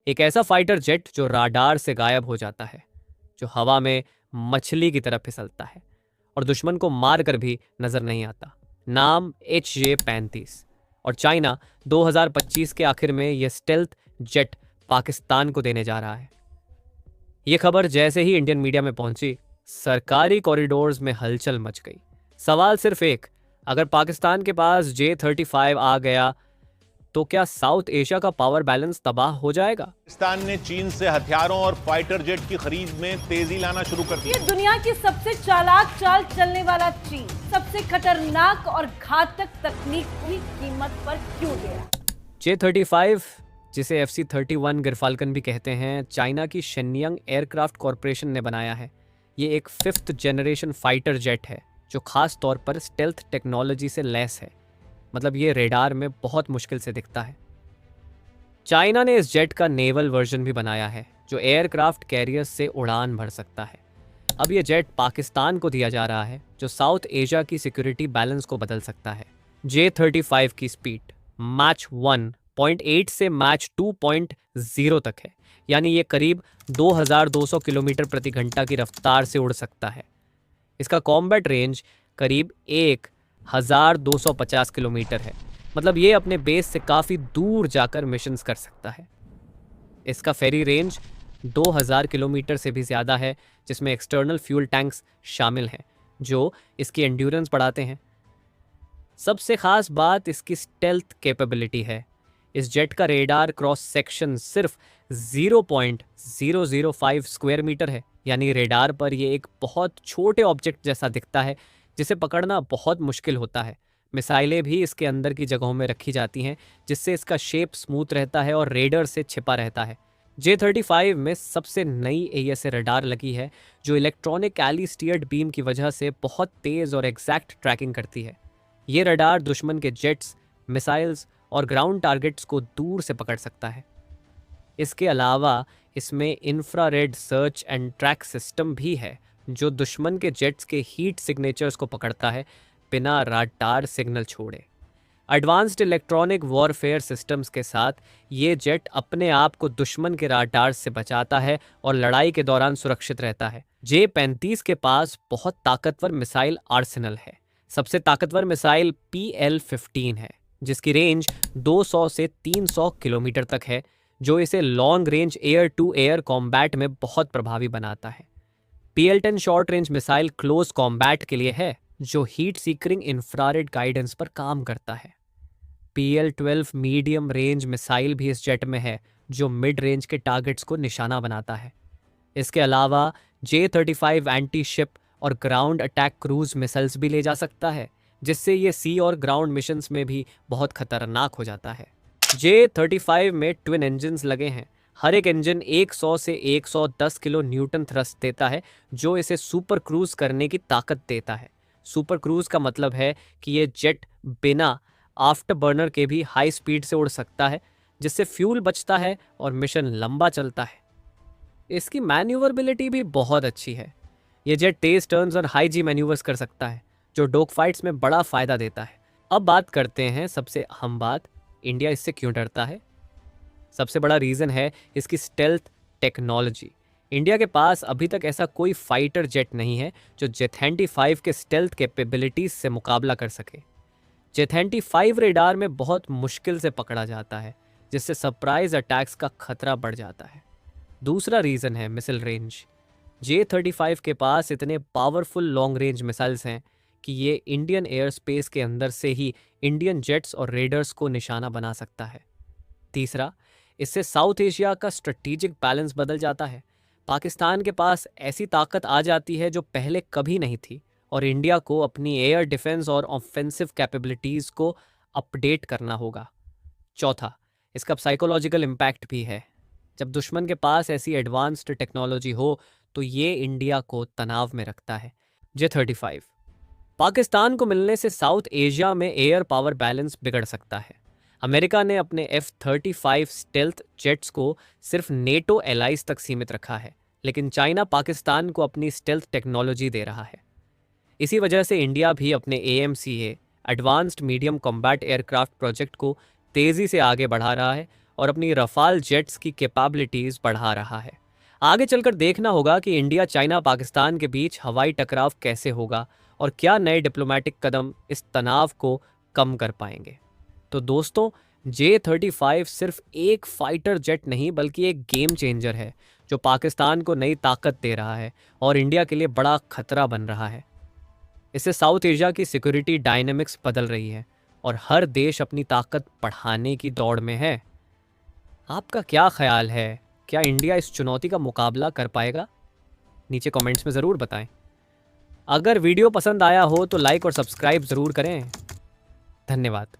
एक ऐसा fighter jet जो राडार से गायब हो जाता है, जो हवा में मछली की तरह फिसलता है और दुश्मन को मार कर भी नजर नहीं आता। नाम HJ-35। और चाइना 2025 के आखिर में यह स्टेल्थ जेट पाकिस्तान को देने जा रहा है। यह खबर जैसे ही इंडियन मीडिया में पहुंची, सरकारी कॉरिडोर्स में हलचल मच गई। सवाल सिर्फ एक, अगर पाकिस्तान के पास J-35 आ गया तो क्या साउथ एशिया का पावर बैलेंस तबाह हो जाएगा? पाकिस्तान ने चीन से हथियारों और फाइटर जेट की खरीद में तेजी लाना शुरू कर दी। ये दुनिया की सबसे चालाक चाल चलने वाला चीन सबसे खतरनाक और घातक तकनीक की कीमत पर क्यों दे रहा? J-35, जिसे FC-31 गिरफाल्कन भी कहते हैं, चाइना की शेनयंग एयरक्राफ्ट कॉरपोरेशन ने बनाया है। ये एक 5th जनरेशन फाइटर जेट है जो खास तौर पर स्टेल्थ टेक्नोलॉजी से लैस है। मतलब ये रेडार में बहुत मुश्किल से दिखता है। चाइना ने इस जेट का नेवल वर्जन भी बनाया है जो एयरक्राफ्ट कैरियर्स से उड़ान भर सकता है। अब ये जेट पाकिस्तान को दिया जा रहा है जो साउथ एशिया की सिक्योरिटी बैलेंस को बदल सकता है। J-35 की स्पीड मैच 1.8 से मैच 2.0 तक है, यानी ये करीब 2200 किलोमीटर प्रति घंटा की रफ्तार से उड़ सकता है। इसका कॉम्बैट रेंज करीब 1250 किलोमीटर है। मतलब ये अपने बेस से काफ़ी दूर जाकर मिशंस कर सकता है। इसका फेरी रेंज 2000 किलोमीटर से भी ज़्यादा है, जिसमें एक्सटर्नल फ्यूल टैंक्स शामिल हैं जो इसकी एंड्योरेंस बढ़ाते हैं। सबसे ख़ास बात इसकी स्टेल्थ कैपेबिलिटी है। इस जेट का रेडार क्रॉस सेक्शन सिर्फ 0.005 स्क्वायर मीटर है, यानी रेडार पर यह एक बहुत छोटे ऑब्जेक्ट जैसा दिखता है जिसे पकड़ना बहुत मुश्किल होता है। मिसाइलें भी इसके अंदर की जगहों में रखी जाती हैं, जिससे इसका शेप स्मूथ रहता है और रेडर से छिपा रहता है। J-35 में सबसे नई AESA रडार लगी है जो इलेक्ट्रॉनिक एली स्टीयर्ड बीम की वजह से बहुत तेज़ और एग्जैक्ट ट्रैकिंग करती है। ये रडार दुश्मन के जेट्स, मिसाइल्स और ग्राउंड टारगेट्स को दूर से पकड़ सकता है। इसके अलावा इसमें infrared search and track system भी है जो दुश्मन के जेट्स के हीट सिग्नेचर्स को पकड़ता है बिना रडार सिग्नल छोड़े। एडवांस्ड इलेक्ट्रॉनिक वॉरफेयर सिस्टम्स के साथ ये जेट अपने आप को दुश्मन के रडार से बचाता है और लड़ाई के दौरान सुरक्षित रहता है। J-35 के पास बहुत ताकतवर मिसाइल आर्सेनल है। सबसे ताकतवर मिसाइल PL-15 है जिसकी रेंज 200 से 300 किलोमीटर तक है, जो इसे long range air to air combat में बहुत प्रभावी बनाता है। PL-10 short range missile close combat के लिए है जो हीट सीकरिंग इंफ्रारेड गाइडेंस पर काम करता है। PL-12 मीडियम रेंज मिसाइल भी इस जेट में है जो मिड रेंज के टारगेट्स को निशाना बनाता है। इसके अलावा J-35 एंटी शिप और ग्राउंड अटैक क्रूज मिसाइल्स भी ले जा सकता है, जिससे ये सी और ग्राउंड मिशंस में भी बहुत खतरनाक हो जाता है। J-35 में ट्विन इंजन्स लगे हैं। हर एक इंजन 100 से 110 किलो न्यूटन थ्रस्ट देता है जो इसे सुपर क्रूज करने की ताकत देता है। सुपर क्रूज का मतलब है कि ये जेट बिना आफ्टर बर्नर के भी हाई स्पीड से उड़ सकता है, जिससे फ्यूल बचता है और मिशन लंबा चलता है। इसकी मैन्यूवरबिलिटी भी बहुत अच्छी है। ये जेट तेज टर्न्स और हाई जी मैन्यूवर्स कर सकता है जो डॉग फाइट्स में बड़ा फायदा देता है। अब बात करते हैं सबसे अहम बात, इंडिया इससे क्यों डरता है। सबसे बड़ा रीज़न है इसकी स्टेल्थ टेक्नोलॉजी। इंडिया के पास अभी तक ऐसा कोई फाइटर जेट नहीं है जो J-35 के स्टेल्थ कैपेबिलिटीज से मुकाबला कर सके। J-35 रेडार में बहुत मुश्किल से पकड़ा जाता है, जिससे सरप्राइज अटैक्स का खतरा बढ़ जाता है। दूसरा रीज़न है मिसाइल रेंज। J-35 के पास इतने पावरफुल लॉन्ग रेंज मिसाइल्स हैं कि ये इंडियन एयर स्पेस के अंदर से ही इंडियन जेट्स और रेडर्स को निशाना बना सकता है। तीसरा, इससे साउथ एशिया का स्ट्रेटेजिक बैलेंस बदल जाता है। पाकिस्तान के पास ऐसी ताकत आ जाती है जो पहले कभी नहीं थी, और इंडिया को अपनी एयर डिफेंस और ऑफेंसिव कैपेबिलिटीज़ को अपडेट करना होगा। चौथा, इसका साइकोलॉजिकल इम्पैक्ट भी है। जब दुश्मन के पास ऐसी एडवांस्ड टेक्नोलॉजी हो तो ये इंडिया को तनाव में रखता है। J-35 पाकिस्तान को मिलने से साउथ एशिया में एयर पावर बैलेंस बिगड़ सकता है। अमेरिका ने अपने F-35 स्टेल्थ जेट्स को सिर्फ नेटो एलाइज तक सीमित रखा है, लेकिन चाइना पाकिस्तान को अपनी स्टेल्थ टेक्नोलॉजी दे रहा है। इसी वजह से इंडिया भी अपने AMCA advanced medium combat aircraft project को तेज़ी से आगे बढ़ा रहा है और अपनी रफाल जेट्स की कैपेबिलिटीज बढ़ा रहा है। आगे चलकर देखना होगा कि इंडिया, चाइना, पाकिस्तान के बीच हवाई टकराव कैसे होगा और क्या नए डिप्लोमेटिक कदम इस तनाव को कम कर पाएंगे। तो दोस्तों, J-35 सिर्फ एक फाइटर जेट नहीं बल्कि एक गेम चेंजर है जो पाकिस्तान को नई ताकत दे रहा है और इंडिया के लिए बड़ा खतरा बन रहा है। इससे साउथ एशिया की सिक्योरिटी डायनेमिक्स बदल रही है और हर देश अपनी ताकत बढ़ाने की दौड़ में है। आपका क्या ख्याल है? क्या इंडिया इस चुनौती का मुकाबला कर पाएगा? नीचे कमेंट्स में ज़रूर बताएं। अगर वीडियो पसंद आया हो तो लाइक और सब्सक्राइब ज़रूर करें। धन्यवाद।